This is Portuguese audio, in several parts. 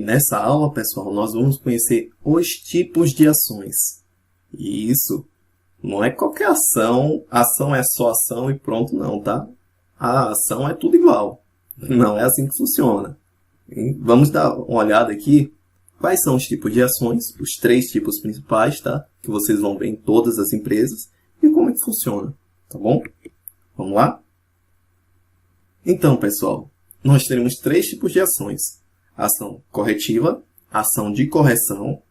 E nessa aula, pessoal, nós vamos conhecer os tipos de ações. E isso não é qualquer ação, ação é só ação e pronto, não, tá? A ação é tudo igual. Não é assim que funciona. Vamos dar uma olhada aqui. Quais são os tipos de ações, os 3 tipos principais, tá? Que vocês vão ver em todas as empresas e como é que funciona, tá bom? Vamos lá? Então, pessoal, nós teremos 3 tipos de ações. Ação corretiva, ação de correção,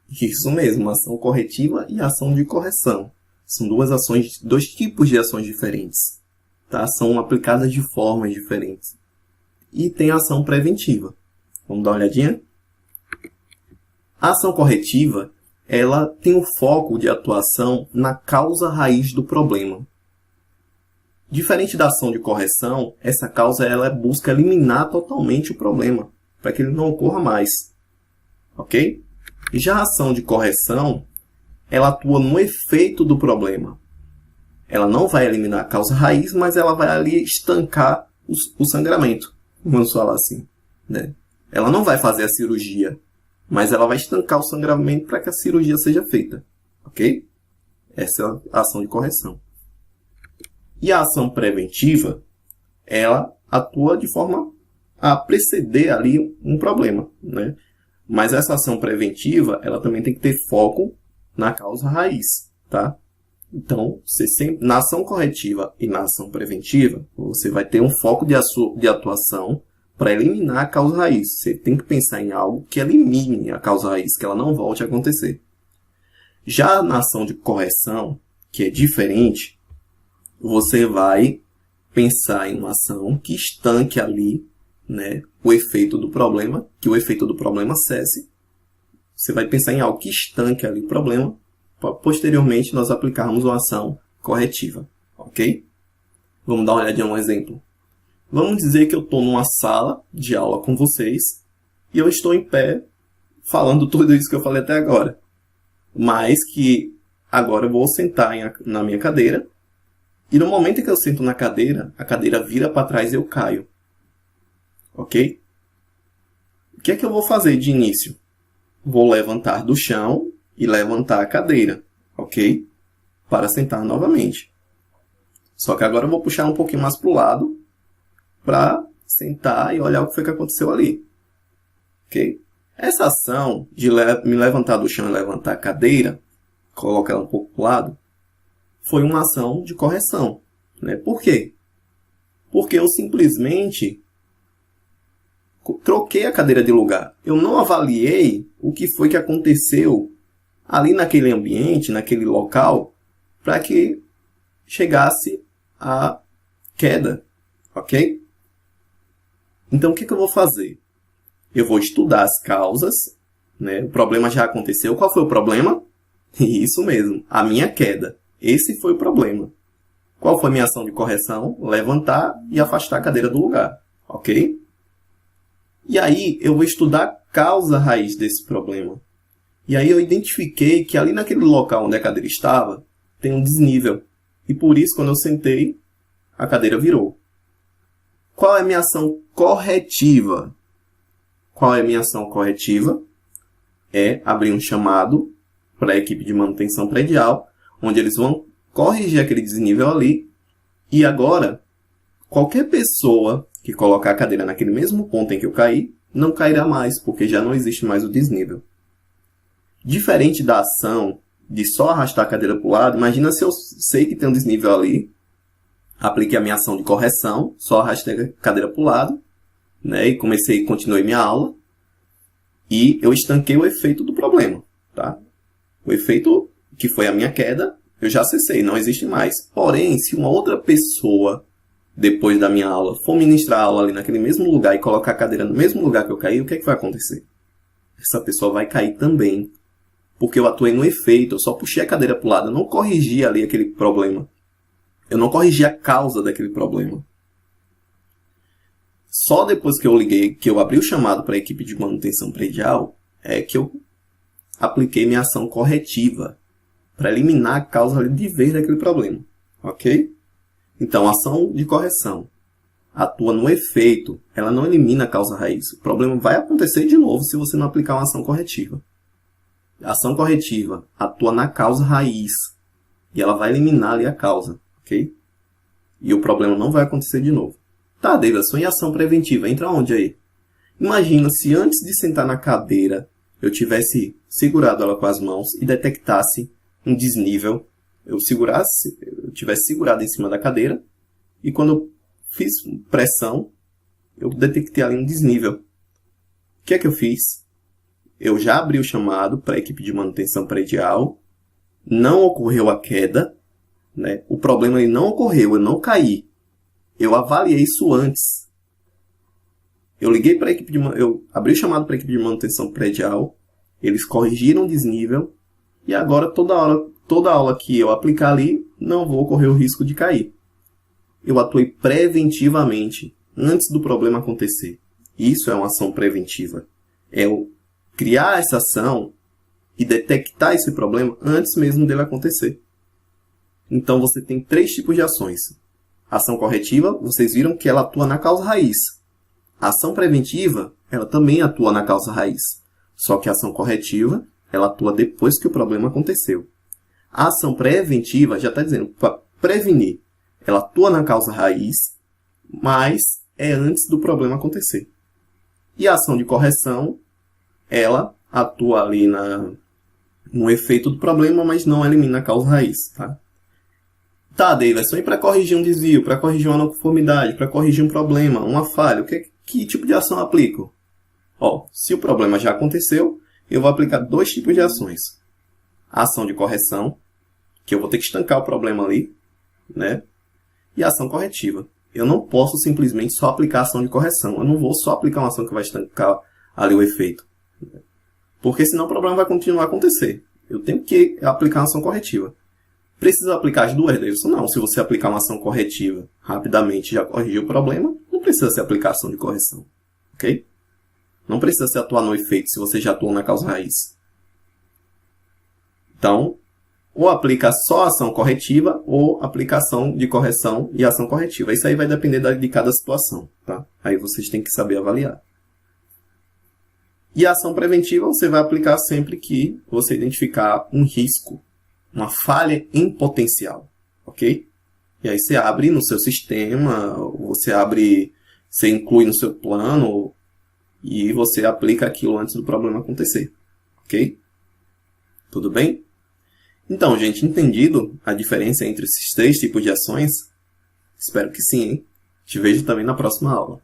isso mesmo, ação corretiva e ação de correção. São dois tipos de ações diferentes, tá? São aplicadas de formas diferentes. E tem a ação preventiva. Vamos dar uma olhadinha? A ação corretiva, ela tem o foco de atuação na causa raiz do problema. Diferente da ação de correção, essa causa ela busca eliminar totalmente o problema, para que ele não ocorra mais. Ok? Já a ação de correção, ela atua no efeito do problema. Ela não vai eliminar a causa raiz, mas ela vai ali estancar o sangramento. Vamos falar assim, né? Ela não vai fazer a cirurgia, mas ela vai estancar o sangramento para que a cirurgia seja feita. Ok? Essa é a ação de correção. E a ação preventiva, ela atua de forma a preceder ali um problema, né? Mas essa ação preventiva, ela também tem que ter foco na causa raiz, tá? Então, na ação corretiva e na ação preventiva, você vai ter um foco de atuação para eliminar a causa raiz. Você tem que pensar em algo que elimine a causa raiz, que ela não volte a acontecer. Já na ação de correção, que é diferente, você vai pensar em uma ação que estanque ali, né, o efeito do problema, que o efeito do problema cesse. Você vai pensar em algo que estanque ali o problema, para posteriormente nós aplicarmos uma ação corretiva, ok? Vamos dar uma olhadinha em um exemplo. Vamos dizer que eu estou numa sala de aula com vocês e eu estou em pé falando tudo isso que eu falei até agora. Mas que agora eu vou sentar na minha cadeira e no momento em que eu sento na cadeira, a cadeira vira para trás e eu caio. Ok? O que é que eu vou fazer de início? Vou levantar do chão e levantar a cadeira, ok? Para sentar novamente. Só que agora eu vou puxar um pouquinho mais para o lado para sentar e olhar o que foi que aconteceu ali. Ok? Essa ação de me levantar do chão e levantar a cadeira, colocar ela um pouco para o lado, foi uma ação de correção, né? Por quê? Porque eu simplesmente troquei a cadeira de lugar. Eu não avaliei o que foi que aconteceu ali naquele ambiente, naquele local, para que chegasse a queda, ok? Então, o que eu vou fazer? Eu vou estudar as causas, né? O problema já aconteceu. Qual foi o problema? Isso mesmo, a minha queda. Esse foi o problema. Qual foi a minha ação de correção? Levantar e afastar a cadeira do lugar, ok? E aí, eu vou estudar a causa raiz desse problema. E aí, eu identifiquei que ali naquele local onde a cadeira estava, tem um desnível. E por isso, quando eu sentei, a cadeira virou. Qual é a minha ação corretiva? Qual é a minha ação corretiva? É abrir um chamado para a equipe de manutenção predial, onde eles vão corrigir aquele desnível ali. E agora, qualquer pessoa que colocar a cadeira naquele mesmo ponto em que eu caí, não cairá mais, porque já não existe mais o desnível. Diferente da ação de só arrastar a cadeira para o lado, imagina se eu sei que tem um desnível ali, apliquei a minha ação de correção, só arrastei a cadeira para o lado, né, e continuei minha aula, e eu estanquei o efeito do problema, tá? O efeito que foi a minha queda, eu já cessei, não existe mais. Porém, se uma outra pessoa, depois da minha aula, for ministrar a aula ali naquele mesmo lugar e colocar a cadeira no mesmo lugar que eu caí, o que é que vai acontecer? Essa pessoa vai cair também. Porque eu atuei no efeito, eu só puxei a cadeira para o lado, eu não corrigi ali aquele problema. Eu não corrigi a causa daquele problema. Só depois que eu liguei, que eu abri o chamado para a equipe de manutenção predial, é que eu apliquei minha ação corretiva para eliminar a causa ali de vez daquele problema. Ok? Então, ação de correção. atua no efeito, ela não elimina a causa raiz. O problema vai acontecer de novo se você não aplicar uma ação corretiva. A ação corretiva atua na causa raiz e ela vai eliminar ali a causa, ok? E o problema não vai acontecer de novo. Tá, Davidson, e ação preventiva? Entra onde aí? Imagina se antes de sentar na cadeira eu tivesse segurado ela com as mãos e detectasse um desnível. Eu tivesse segurado em cima da cadeira e quando eu fiz pressão, eu detectei ali um desnível. O que é que eu fiz? Eu já abri o chamado para a equipe de manutenção predial, não ocorreu a queda, né? O problema não ocorreu, eu não caí. Eu avaliei isso antes. Eu abri o chamado para a equipe de manutenção predial, eles corrigiram o desnível e agora toda aula que eu aplicar ali, não vou correr o risco de cair. Eu atuei preventivamente antes do problema acontecer. Isso é uma ação preventiva. É eu criar essa ação e detectar esse problema antes mesmo dele acontecer. Então você tem 3 tipos de ações. A ação corretiva, vocês viram que ela atua na causa raiz. A ação preventiva, ela também atua na causa raiz. Só que a ação corretiva, ela atua depois que o problema aconteceu. A ação preventiva, já está dizendo, para prevenir. Ela atua na causa raiz, mas é antes do problema acontecer. E a ação de correção, ela atua ali no efeito do problema, mas não elimina a causa raiz. Tá, Davidson, e para corrigir um desvio, para corrigir uma não conformidade, para corrigir um problema, uma falha, que tipo de ação eu aplico? Se o problema já aconteceu, eu vou aplicar 2 tipos de ações. A ação de correção, que eu vou ter que estancar o problema ali, né? E a ação corretiva. Eu não posso simplesmente só aplicar a ação de correção. Eu não vou só aplicar uma ação que vai estancar ali o efeito. Porque senão o problema vai continuar a acontecer. Eu tenho que aplicar uma ação corretiva. Precisa aplicar as duas, Davidson? Não. Se você aplicar uma ação corretiva rapidamente e já corrigiu o problema, não precisa ser aplicação de correção. Ok? Não precisa se atuar no efeito se você já atuou na causa raiz. Então, ou aplica só a ação corretiva ou aplicação de correção e ação corretiva. Isso aí vai depender de cada situação. Tá? Aí vocês têm que saber avaliar. E a ação preventiva você vai aplicar sempre que você identificar um risco, uma falha em potencial. Ok? E aí você abre no seu sistema, você inclui no seu plano e você aplica aquilo antes do problema acontecer. Ok? Tudo bem? Então, gente, entendido a diferença entre esses 3 tipos de ações? Espero que sim, hein? Te vejo também na próxima aula.